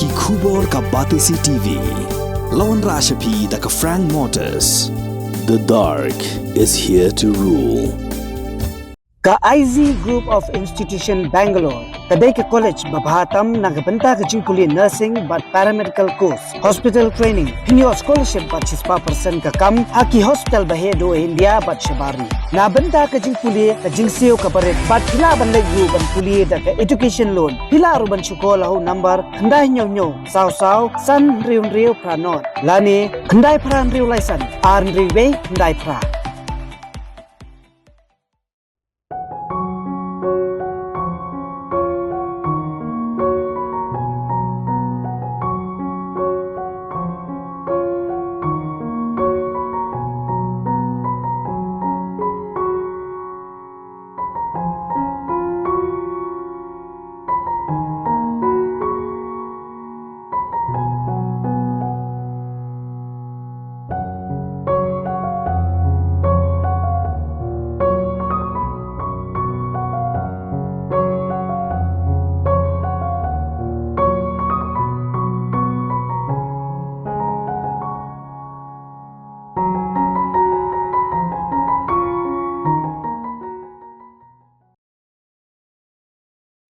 Ki Khubor ka Batisi TV. Lawan Rashapi da ka Frank Motors. The dark is here to rule. Ka IZ Group of Institution Bangalore, kadai ke college babhatam nagabanta ka jingkuli nursing but paramedical course, hospital training, pinyo scholarship but 6% ka kam, haki hospital bahedo India but shabari. Na banta ka jingkuli ka jingseo ka paret but pila ban legu ban kuli da ka education loan, pila ruban syukola ho number, kandai nyo saw san riu pranot, lani kandai pran riu laisan, arn riu kandai pra.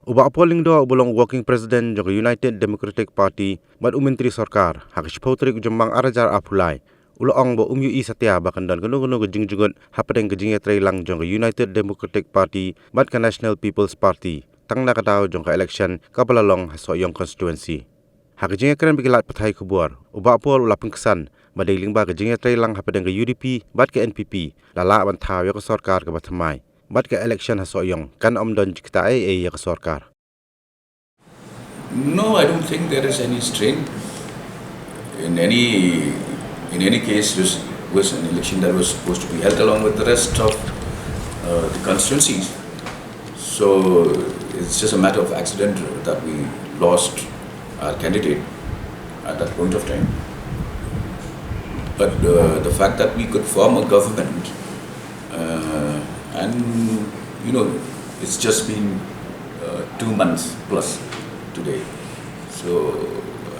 Ubak polling do bulong working president jong United Democratic Party mat umentri sarkar hakish potrik jembang arajar apulai uloong bo Ïohi satya bakandan gunu ke Jingjngut Hapdeng ke Jingïatreilang jong United Democratic Party mat ke National People's Party tang nakataw jong ka election kapalalong haso yong constituency hak Jingïatreilang bigilat pathai kubuar ubak pol ulapeng kesan madailing ba ke Jingïatreilang Hapdeng ke UDP bat ke NPP lala bantaw yo ke sarkar ke bathamai bat ke election hasoyong kan omdon jikta ya ke sarkar. No, I don't think there is any strain. In any case, this was an election that was supposed to be held along with the rest of the constituencies. So it's just a matter of accident that we lost our candidate at that point of time. But the fact that we could form a government and it's just been 2 months plus today, so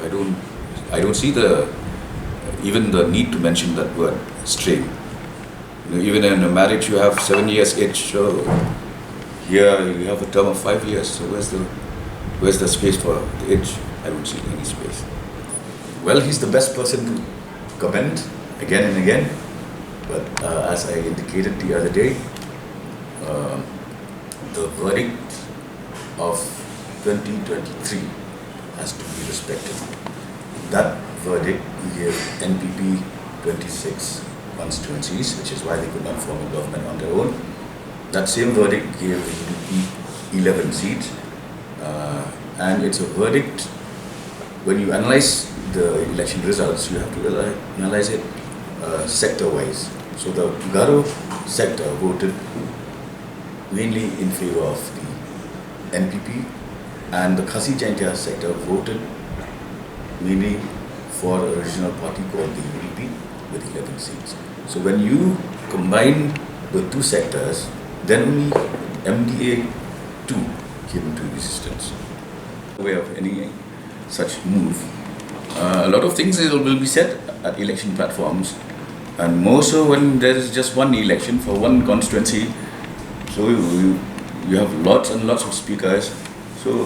I don't see even the need to mention that word strain. Even in a marriage you have 7 years each, so here you have a term of 5 years, so where's the space for the age? I don't see any space. Well, he's the best person to comment again and again, but as I indicated the other day, the verdict of 2023 has to be respected. That verdict gave NPP 26 constituencies, which is why they could not form a government on their own. That same verdict gave UDP 11 seats, and it's a verdict. When you analyze the election results, you have to analyze it sector-wise. So the Garo sector voted mainly in favor of the NPP, and the Khasi Jaintia sector voted mainly for a regional party called the UDP with 11 seats. So when you combine the two sectors, then only MDA 2 came into existence. Way of any such move. A lot of things will be said at election platforms, and more so when there is just one election for one constituency. So you have lots and lots of speakers. So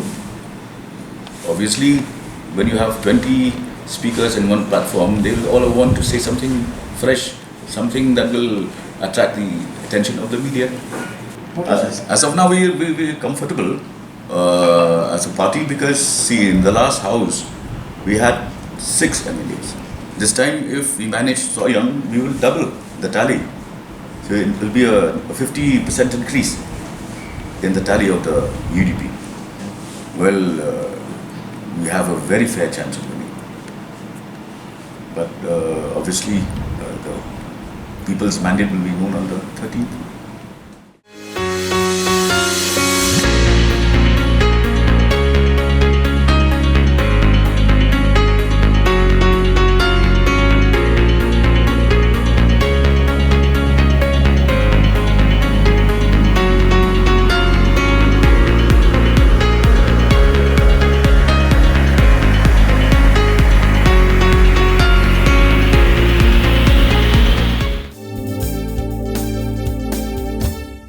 obviously, when you have 20 speakers in one platform, they will all want to say something fresh, something that will attract the attention of the media. As of now, we're comfortable as a party because, see, in the last house, we had 6 MLAs. This time, if we manage so young, we will double the tally. So it will be a 50% increase in the tally of the UDP. Well, we have a very fair chance of winning. But obviously, the people's mandate will be known on the 13th.